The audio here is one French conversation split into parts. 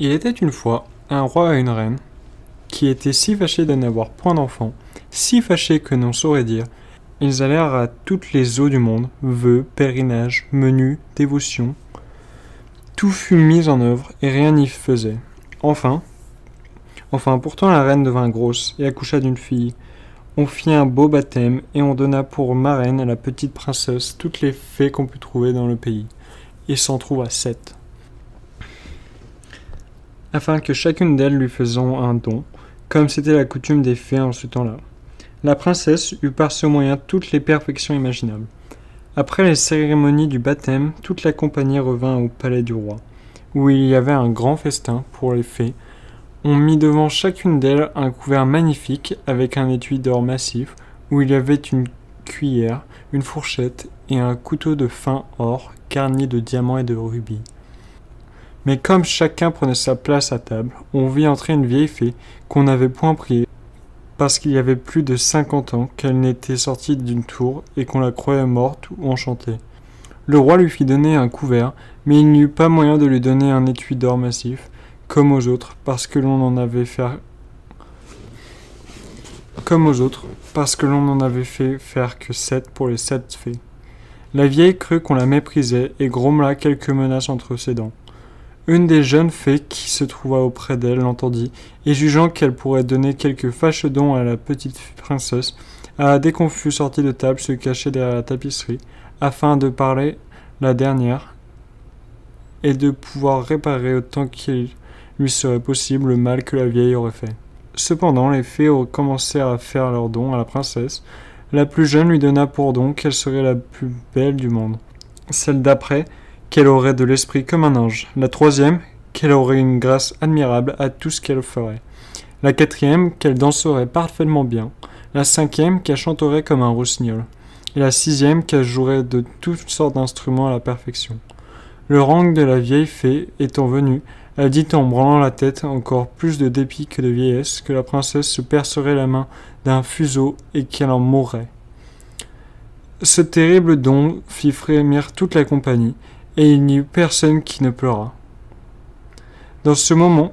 Il était une fois un roi et une reine qui étaient si fâchés de n'avoir point d'enfants, si fâchés que n'on saurait dire. Ils allèrent à toutes les eaux du monde, vœux, pèlerinages, menus, dévotions. Tout fut mis en œuvre et rien n'y faisait. Enfin, pourtant la reine devint grosse et accoucha d'une fille. On fit un beau baptême et on donna pour marraine à la petite princesse toutes les fées qu'on put trouver dans le pays. Il s'en trouva 7. Afin que chacune d'elles lui faisant un don, comme c'était la coutume des fées en ce temps-là. La princesse eut par ce moyen toutes les perfections imaginables. Après les cérémonies du baptême, toute la compagnie revint au palais du roi, où il y avait un grand festin pour les fées. On mit devant chacune d'elles un couvert magnifique avec un étui d'or massif, où il y avait une cuillère, une fourchette et un couteau de fin or garni de diamants et de rubis. Mais comme chacun prenait sa place à table, on vit entrer une vieille fée qu'on n'avait point priée, parce qu'il y avait plus de 50 ans qu'elle n'était sortie d'une tour et qu'on la croyait morte ou enchantée. Le roi lui fit donner un couvert, mais il n'y eut pas moyen de lui donner un étui d'or massif, comme aux autres, parce que l'on n'en avait fait faire que 7 pour les 7 fées. La vieille crut qu'on la méprisait et grommela quelques menaces entre ses dents. Une des jeunes fées qui se trouva auprès d'elle l'entendit, et jugeant qu'elle pourrait donner quelques fâcheux dons à la petite princesse, alla dès qu'on fut sorti de table se cacher derrière la tapisserie, afin de parler la dernière, et de pouvoir réparer autant qu'il lui serait possible le mal que la vieille aurait fait. Cependant, les fées commencèrent à faire leurs dons à la princesse. La plus jeune lui donna pour don qu'elle serait la plus belle du monde. Celle d'après, qu'elle aurait de l'esprit comme un ange. La troisième, qu'elle aurait une grâce admirable à tout ce qu'elle ferait. La quatrième, qu'elle danserait parfaitement bien. La cinquième, qu'elle chanterait comme un rossignol. Et la sixième, qu'elle jouerait de toutes sortes d'instruments à la perfection. Le rang de la vieille fée étant venu, elle dit en branlant la tête, encore plus de dépit que de vieillesse, que la princesse se percerait la main d'un fuseau et qu'elle en mourrait. Ce terrible don fit frémir toute la compagnie, et il n'y eut personne qui ne pleura. Dans ce moment,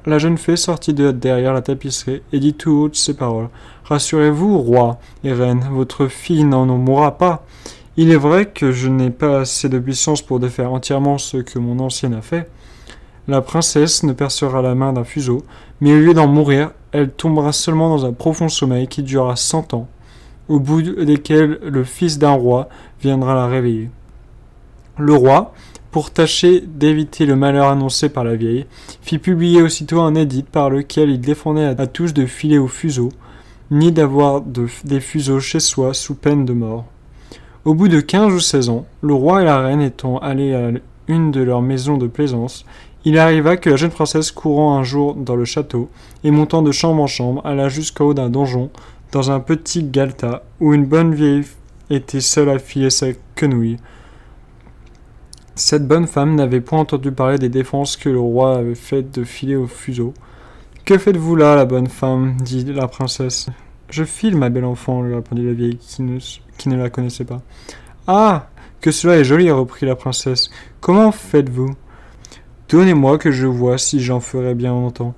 la jeune fée sortit de derrière la tapisserie et dit tout haut ces paroles. « Rassurez-vous, roi et reine, votre fille n'en mourra pas. Il est vrai que je n'ai pas assez de puissance pour défaire entièrement ce que mon ancienne a fait. La princesse ne percera la main d'un fuseau, mais au lieu d'en mourir, elle tombera seulement dans un profond sommeil qui durera 100 ans, au bout desquels le fils d'un roi viendra la réveiller. » Le roi, pour tâcher d'éviter le malheur annoncé par la vieille, fit publier aussitôt un édit par lequel il défendait à tous de filer au fuseau, ni d'avoir des fuseaux chez soi sous peine de mort. Au bout de 15 ou 16 ans, le roi et la reine étant allés à une de leurs maisons de plaisance, il arriva que la jeune princesse courant un jour dans le château et montant de chambre en chambre alla jusqu'au haut d'un donjon dans un petit galetas où une bonne vieille était seule à filer sa quenouille. Cette bonne femme n'avait point entendu parler des défenses que le roi avait faites de filer au fuseau. « Que faites-vous là, la bonne femme ?» dit la princesse. « Je file, ma belle enfant, » lui répondit la vieille qui ne la connaissait pas. « Ah, que cela est joli, » reprit la princesse. « Comment faites-vous ? Donnez-moi que je vois si j'en ferai bien longtemps. »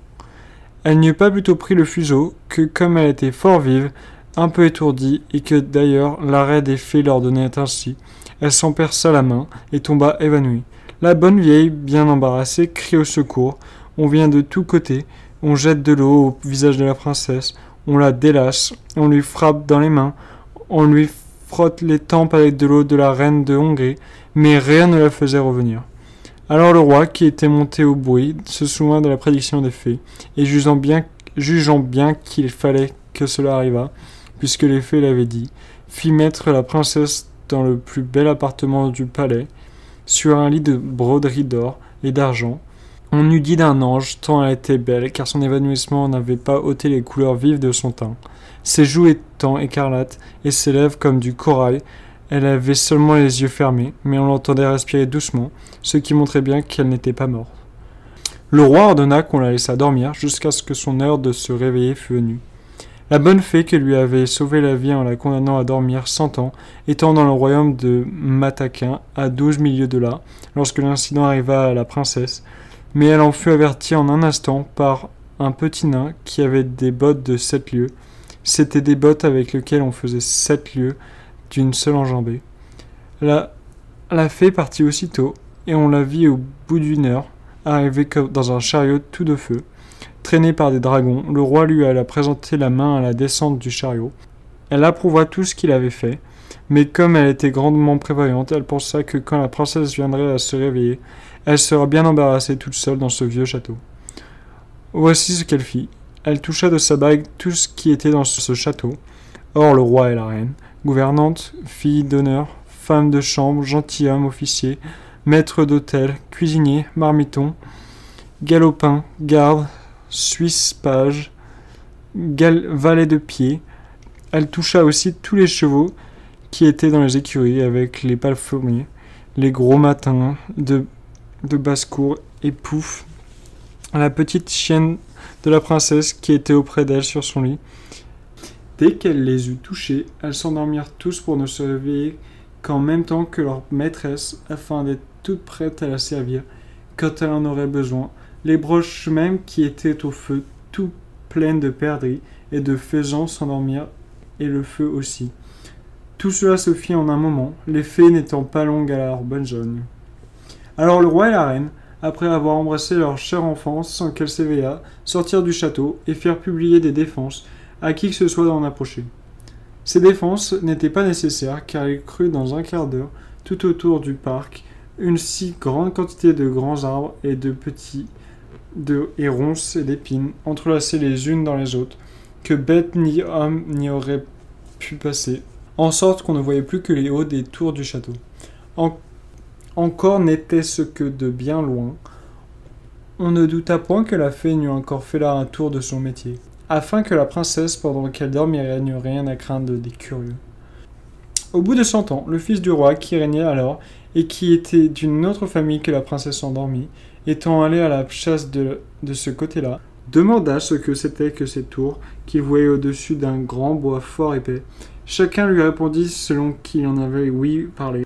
Elle n'eut pas plutôt pris le fuseau que, comme elle était fort vive, un peu étourdie, et que d'ailleurs l'arrêt des fées l'ordonnait ainsi, elle s'en perça la main et tomba évanouie. La bonne vieille, bien embarrassée, crie au secours. On vient de tous côtés, on jette de l'eau au visage de la princesse, on la délace, on lui frappe dans les mains, on lui frotte les tempes avec de l'eau de la reine de Hongrie, mais rien ne la faisait revenir. Alors le roi, qui était monté au bruit, se souvint de la prédiction des fées, et jugeant bien qu'il fallait que cela arrivât, puisque les fées l'avaient dit, fit mettre la princesse dans le plus bel appartement du palais, sur un lit de broderie d'or et d'argent. On eût dit d'un ange, tant elle était belle, car son évanouissement n'avait pas ôté les couleurs vives de son teint. Ses joues étant écarlates et ses lèvres comme du corail, elle avait seulement les yeux fermés, mais on l'entendait respirer doucement, ce qui montrait bien qu'elle n'était pas morte. Le roi ordonna qu'on la laissât dormir jusqu'à ce que son heure de se réveiller fût venue. La bonne fée qui lui avait sauvé la vie en la condamnant à dormir 100 ans, étant dans le royaume de Mataquin, à 12 milieux de là, lorsque l'incident arriva à la princesse, Mais elle en fut avertie en un instant par un petit nain qui avait des bottes de 7 lieues. C'étaient des bottes avec lesquelles on faisait 7 lieues d'une seule enjambée. La fée partit aussitôt, et on la vit au bout d'une heure, arriver dans un chariot tout de feu, traîné par des dragons. Le roi lui alla présenter la main à la descente du chariot. Elle approuva tout ce qu'il avait fait, mais comme elle était grandement prévoyante, elle pensa que quand la princesse viendrait à se réveiller, elle sera bien embarrassée toute seule dans ce vieux château. Voici ce qu'elle fit. Elle toucha de sa bague tout ce qui était dans ce château. Or le roi et la reine, gouvernante, fille d'honneur, femme de chambre, gentilhomme, officier, maître d'hôtel, cuisinier, marmiton, galopin, garde, suisse page, valet de pied. Elle toucha aussi tous les chevaux qui étaient dans les écuries avec les palefreniers, les gros matins de basse-cour et Pouf, la petite chienne de la princesse qui était auprès d'elle sur son lit. Dès qu'elle les eut touchés, elles s'endormirent tous pour ne se réveiller qu'en même temps que leur maîtresse, afin d'être toutes prêtes à la servir quand elle en aurait besoin. Les broches même qui étaient au feu, tout pleines de perdrix et de faisans, s'endormirent, et le feu aussi. Tout cela se fit en un moment, les fées n'étant pas longues à leur besogne. Alors le roi et la reine, après avoir embrassé leur chère enfant sans qu'elle s'éveillât, sortirent du château et firent publier des défenses à qui que ce soit d'en approcher. Ces défenses n'étaient pas nécessaires, car il crut dans un quart d'heure, tout autour du parc, une si grande quantité de grands arbres et de petits, et ronces et d'épines, entrelacés les unes dans les autres, que bête ni homme n'y aurait pu passer, en sorte qu'on ne voyait plus que les hauts des tours du château. Encore n'était-ce que de bien loin. On ne douta point que la fée n'eût encore fait là un tour de son métier, afin que la princesse, pendant qu'elle dormirait, n'eût rien à craindre des curieux. Au bout de 100 ans, le fils du roi, qui régnait alors, et qui était d'une autre famille que la princesse endormie, étant allé à la chasse de ce côté-là, demanda ce que c'était que ces tours qu'il voyait au-dessus d'un grand bois fort épais. Chacun lui répondit selon qu'il en avait ouï parler.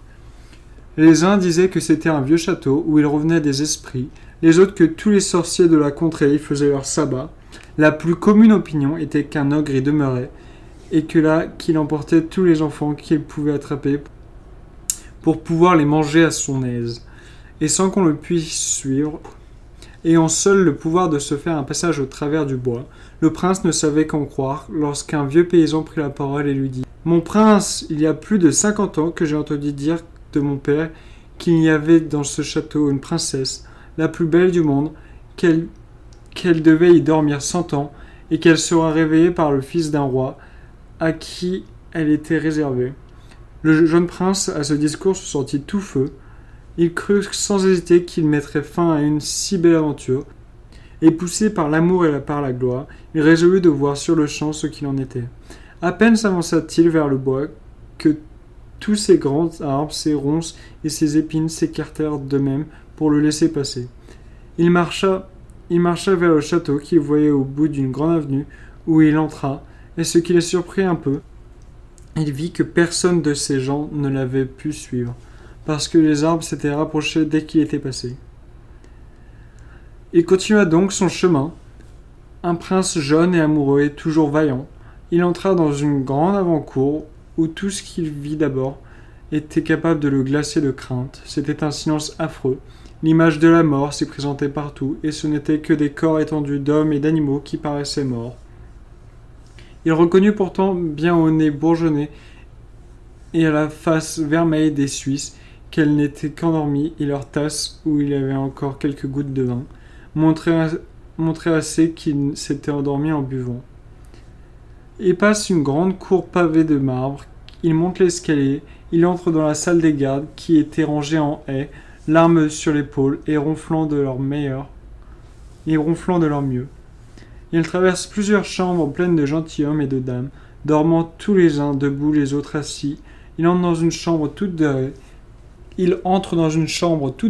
Les uns disaient que c'était un vieux château où il revenait des esprits, les autres que tous les sorciers de la contrée y faisaient leur sabbat. La plus commune opinion était qu'un ogre y demeurait, et que là qu'il emportait tous les enfants qu'il pouvait attraper pour pouvoir les manger à son aise, et sans qu'on le puisse suivre. Ayant seul le pouvoir de se faire un passage au travers du bois, le prince ne savait qu'en croire lorsqu'un vieux paysan prit la parole et lui dit « Mon prince, il y a plus de 50 ans que j'ai entendu dire de mon père qu'il y avait dans ce château une princesse, la plus belle du monde, qu'elle devait y dormir 100 ans, et qu'elle sera réveillée par le fils d'un roi, à qui elle était réservée. » Le jeune prince, à ce discours, se sentit tout feu. Il crut sans hésiter qu'il mettrait fin à une si belle aventure, et poussé par l'amour et par la gloire, il résolut de voir sur le champ ce qu'il en était. À peine s'avança-t-il vers le bois, que tous ces grands arbres, ces ronces et ces épines s'écartèrent d'eux-mêmes pour le laisser passer. Il marcha vers le château qu'il voyait au bout d'une grande avenue, où il entra, et ce qui le surprit un peu, il vit que personne de ces gens ne l'avait pu suivre, parce que les arbres s'étaient rapprochés dès qu'il était passé. Il continua donc son chemin, un prince jeune et amoureux et toujours vaillant. Il entra dans une grande avant-cour où tout ce qu'il vit d'abord était capable de le glacer de crainte. C'était un silence affreux. L'image de la mort s'y présentait partout, et ce n'étaient que des corps étendus d'hommes et d'animaux qui paraissaient morts. Il reconnut pourtant bien au nez bourgeonné et à la face vermeille des Suisses qu'elles n'étaient qu'endormies, et leur tasse, où il y avait encore quelques gouttes de vin, montrait assez qu'ils s'étaient endormis en buvant. Il passe une grande cour pavée de marbre, il monte l'escalier, il entre dans la salle des gardes qui était rangée en haie, l'arme sur l'épaule et ronflant de leur mieux. Il traverse plusieurs chambres pleines de gentilshommes et de dames, dormant tous les uns debout, les autres assis. Il entre dans une chambre toute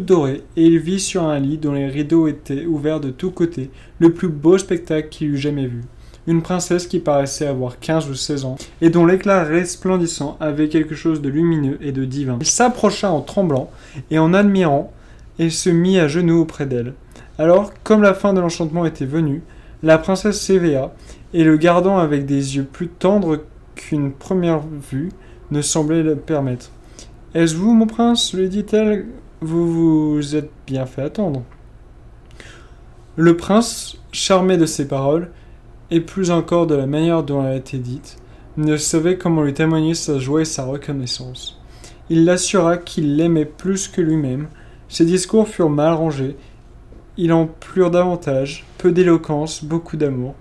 dorée, et il vit sur un lit dont les rideaux étaient ouverts de tous côtés, le plus beau spectacle qu'il eût jamais vu. Une princesse qui paraissait avoir 15 ou 16 ans, et dont l'éclat resplendissant avait quelque chose de lumineux et de divin. Il s'approcha en tremblant et en admirant, et se mit à genoux auprès d'elle. Alors, comme la fin de l'enchantement était venue, la princesse s'éveilla, et le gardant avec des yeux plus tendres qu'une première vue ne semblait le permettre. « Est-ce vous, mon prince ?» lui dit-elle. « Vous vous êtes bien fait attendre. » Le prince, charmé de ces paroles, et plus encore de la manière dont elles étaient dites, ne savait comment lui témoigner sa joie et sa reconnaissance. Il l'assura qu'il l'aimait plus que lui-même. Ses discours furent mal rangés. Il en plurent davantage, peu d'éloquence, beaucoup d'amour.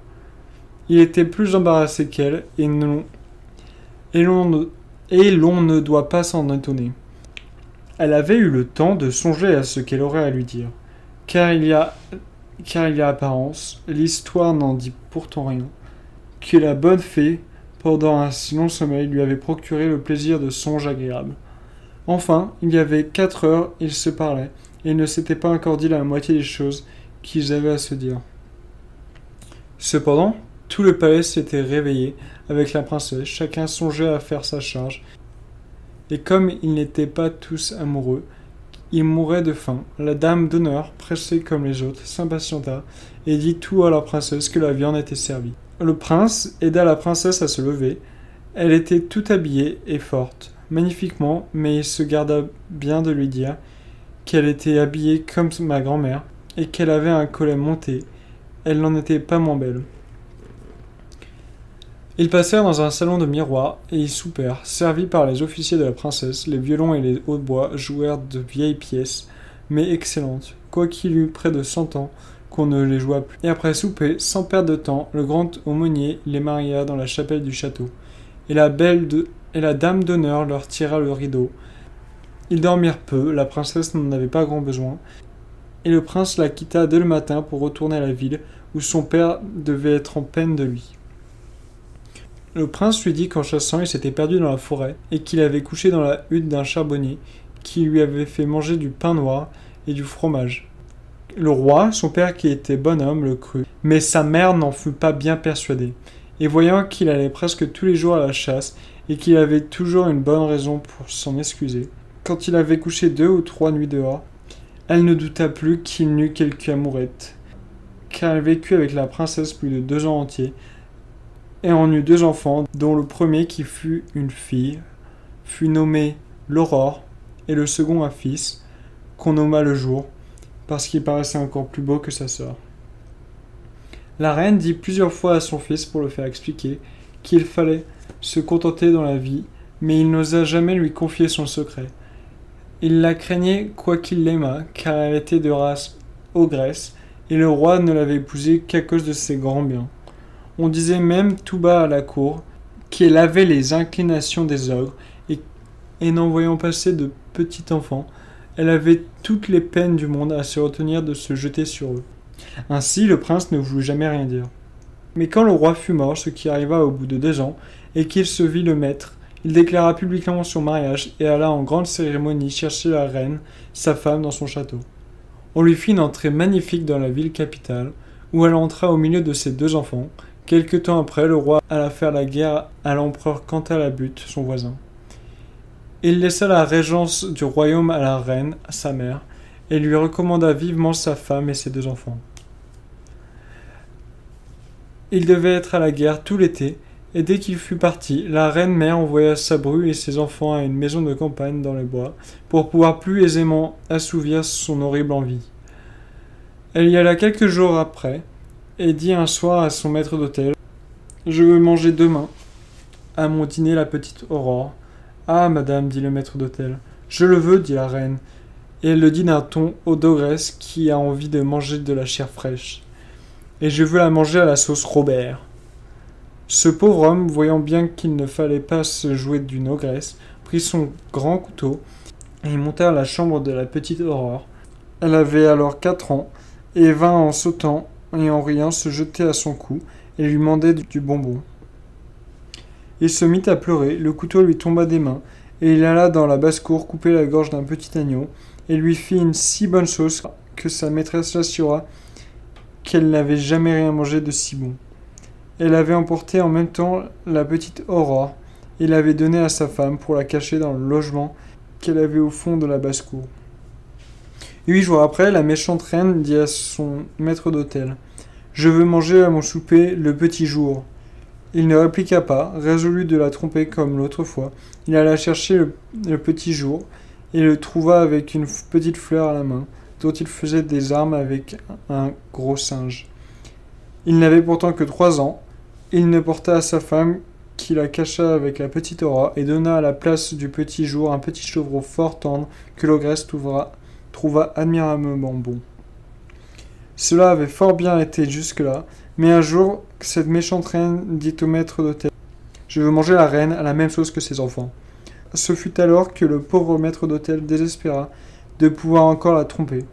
Il était plus embarrassé qu'elle, et l'on ne doit pas s'en étonner. Elle avait eu le temps de songer à ce qu'elle aurait à lui dire. Car il y a apparence, l'histoire n'en dit pourtant rien, que la bonne fée, pendant un si long sommeil, lui avait procuré le plaisir de songes agréables. Enfin, il y avait 4 heures, ils se parlaient, et ils ne s'étaient pas encore dit la moitié des choses qu'ils avaient à se dire. Cependant, tout le palais s'était réveillé avec la princesse, chacun songeait à faire sa charge, et comme ils n'étaient pas tous amoureux, ils mouraient de faim. La dame d'honneur, pressée comme les autres, s'impatienta et dit tout à la princesse que la viande était servie. Le prince aida la princesse à se lever. Elle était toute habillée et forte, magnifiquement, mais il se garda bien de lui dire qu'elle était habillée comme ma grand-mère et qu'elle avait un collet monté. Elle n'en était pas moins belle. Ils passèrent dans un salon de miroirs et y soupèrent, servis par les officiers de la princesse. Les violons et les hautbois jouèrent de vieilles pièces, mais excellentes, quoiqu'il eût près de 100 ans qu'on ne les joua plus. Et après souper, sans perdre de temps, le grand aumônier les maria dans la chapelle du château, et la dame d'honneur leur tira le rideau. Ils dormirent peu, la princesse n'en avait pas grand besoin, et le prince la quitta dès le matin pour retourner à la ville, où son père devait être en peine de lui. Le prince lui dit qu'en chassant, il s'était perdu dans la forêt et qu'il avait couché dans la hutte d'un charbonnier qui lui avait fait manger du pain noir et du fromage. Le roi, son père qui était bon homme, le crut, mais sa mère n'en fut pas bien persuadée. Et voyant qu'il allait presque tous les jours à la chasse et qu'il avait toujours une bonne raison pour s'en excuser, quand il avait couché 2 ou 3 nuits dehors, elle ne douta plus qu'il n'eût quelque amourette, car elle vécut avec la princesse plus de 2 ans entiers, et en eut 2 enfants, dont le premier qui fut une fille, fut nommé l'Aurore, et le second un fils, qu'on nomma le Jour, parce qu'il paraissait encore plus beau que sa sœur. La reine dit plusieurs fois à son fils pour le faire expliquer qu'il fallait se contenter dans la vie, mais il n'osa jamais lui confier son secret. Il la craignait quoiqu'il l'aimât, car elle était de race ogresse, et le roi ne l'avait épousée qu'à cause de ses grands biens. On disait même tout bas à la cour qu'elle avait les inclinations des ogres et n'en voyant passer de petits enfants, elle avait toutes les peines du monde à se retenir de se jeter sur eux. Ainsi, le prince ne voulut jamais rien dire. Mais quand le roi fut mort, ce qui arriva au bout de 2 ans, et qu'il se vit le maître, il déclara publiquement son mariage et alla en grande cérémonie chercher la reine, sa femme, dans son château. On lui fit une entrée magnifique dans la ville capitale, où elle entra au milieu de ses 2 enfants. Quelque temps après, le roi alla faire la guerre à l'empereur Cantalabute, son voisin. Il laissa la régence du royaume à la reine, sa mère, et lui recommanda vivement sa femme et ses 2 enfants. Il devait être à la guerre tout l'été, et dès qu'il fut parti, la reine-mère envoya sa bru et ses enfants à une maison de campagne dans les bois, pour pouvoir plus aisément assouvir son horrible envie. Elle y alla quelques jours après, et dit un soir à son maître d'hôtel « Je veux manger demain, à mon dîner, la petite Aurore. »« Ah, madame, dit le maître d'hôtel. »« Je le veux, dit la reine, et elle le dit d'un ton d'ogresse qui a envie de manger de la chair fraîche. Et je veux la manger à la sauce Robert. » Ce pauvre homme, voyant bien qu'il ne fallait pas se jouer d'une ogresse, prit son grand couteau et monta à la chambre de la petite Aurore. Elle avait alors 4 ans, et vint en sautant et en riant se jeter à son cou et lui demandait du bonbon. Il se mit à pleurer, le couteau lui tomba des mains, et il alla dans la basse-cour couper la gorge d'un petit agneau, et lui fit une si bonne sauce que sa maîtresse l'assura qu'elle n'avait jamais rien mangé de si bon. Elle avait emporté en même temps la petite Aurore, et l'avait donnée à sa femme pour la cacher dans le logement qu'elle avait au fond de la basse-cour. 8 jours après, la méchante reine dit à son maître d'hôtel: Je veux manger à mon souper le petit jour. Il ne répliqua pas, résolu de la tromper comme l'autre fois. Il alla chercher le petit jour et le trouva avec une petite fleur à la main, dont il faisait des armes avec un gros singe. Il n'avait pourtant que 3 ans. Il ne porta à sa femme qui la cacha avec la petite Aura et donna à la place du petit jour un petit chevreau fort tendre que l'ogresse trouva admirablement bon. Cela avait fort bien été jusque-là, mais un jour, cette méchante reine dit au maître d'hôtel: Je veux manger la reine à la même sauce que ses enfants. Ce fut alors que le pauvre maître d'hôtel désespéra de pouvoir encore la tromper.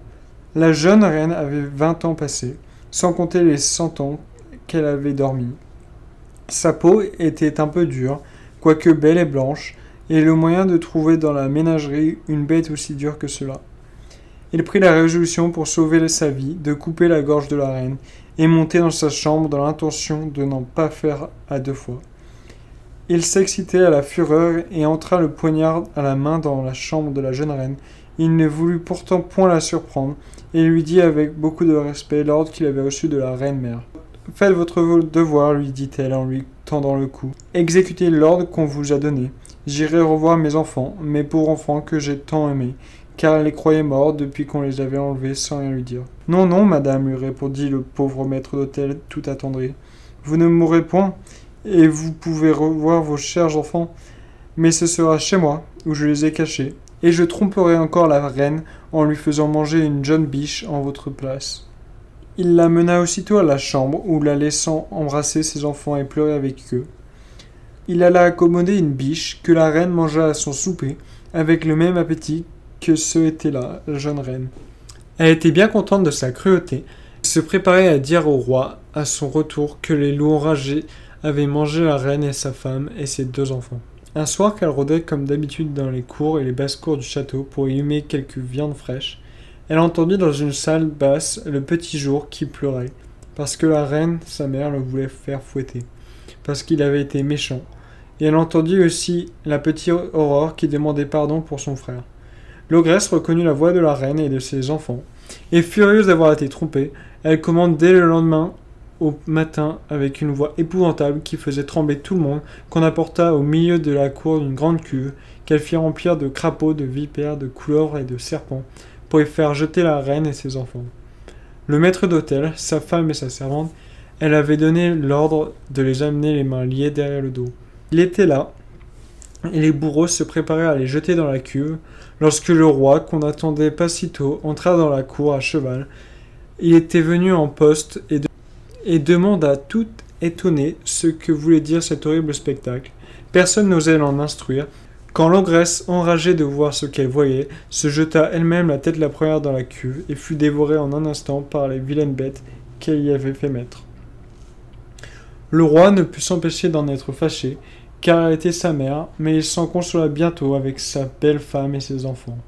La jeune reine avait 20 ans passés, sans compter les 100 ans qu'elle avait dormi. Sa peau était un peu dure, quoique belle et blanche, et le moyen de trouver dans la ménagerie une bête aussi dure que cela. Il prit la résolution pour sauver sa vie de couper la gorge de la reine et monter dans sa chambre dans l'intention de n'en pas faire à 2 fois. Il s'excitait à la fureur et entra le poignard à la main dans la chambre de la jeune reine. Il ne voulut pourtant point la surprendre et lui dit avec beaucoup de respect l'ordre qu'il avait reçu de la reine-mère. « Faites votre devoir, lui dit-elle en lui tendant le cou. Exécutez l'ordre qu'on vous a donné. J'irai revoir mes enfants, mes pauvres enfants que j'ai tant aimés, car elle les croyait morts depuis qu'on les avait enlevés sans rien lui dire. »« Non, non, madame, lui répondit le pauvre maître d'hôtel tout attendri. Vous ne mourrez point, et vous pouvez revoir vos chers enfants, mais ce sera chez moi, où je les ai cachés, et je tromperai encore la reine en lui faisant manger une jeune biche en votre place. » Il la mena aussitôt à la chambre, où la laissant embrasser ses enfants et pleurer avec eux. Il alla accommoder une biche que la reine mangea à son souper, avec le même appétit que ce était là, la jeune reine. Elle était bien contente de sa cruauté, se préparait à dire au roi, à son retour, que les loups enragés avaient mangé la reine et sa femme et ses 2 enfants. Un soir qu'elle rôdait comme d'habitude dans les cours et les basses-cours du château pour y humer quelques viandes fraîches, elle entendit dans une salle basse le petit jour qui pleurait, parce que la reine, sa mère, le voulait faire fouetter, parce qu'il avait été méchant, et elle entendit aussi la petite Aurore qui demandait pardon pour son frère. L'ogresse reconnut la voix de la reine et de ses enfants, et furieuse d'avoir été trompée, elle commande dès le lendemain au matin avec une voix épouvantable qui faisait trembler tout le monde, qu'on apporta au milieu de la cour d'une grande cuve, qu'elle fit remplir de crapauds, de vipères, de couleuvres et de serpents, pour y faire jeter la reine et ses enfants. Le maître d'hôtel, sa femme et sa servante, elle avait donné l'ordre de les amener les mains liées derrière le dos. Il était là, et les bourreaux se préparaient à les jeter dans la cuve, lorsque le roi, qu'on n'attendait pas si tôt, entra dans la cour à cheval. Il était venu en poste et demanda tout étonné ce que voulait dire cet horrible spectacle. Personne n'osait l'en instruire, quand l'ogresse, enragée de voir ce qu'elle voyait, se jeta elle-même la tête la première dans la cuve et fut dévorée en un instant par les vilaines bêtes qu'elle y avait fait mettre. Le roi ne put s'empêcher d'en être fâché, car elle était sa mère, mais il s'en consola bientôt avec sa belle femme et ses enfants.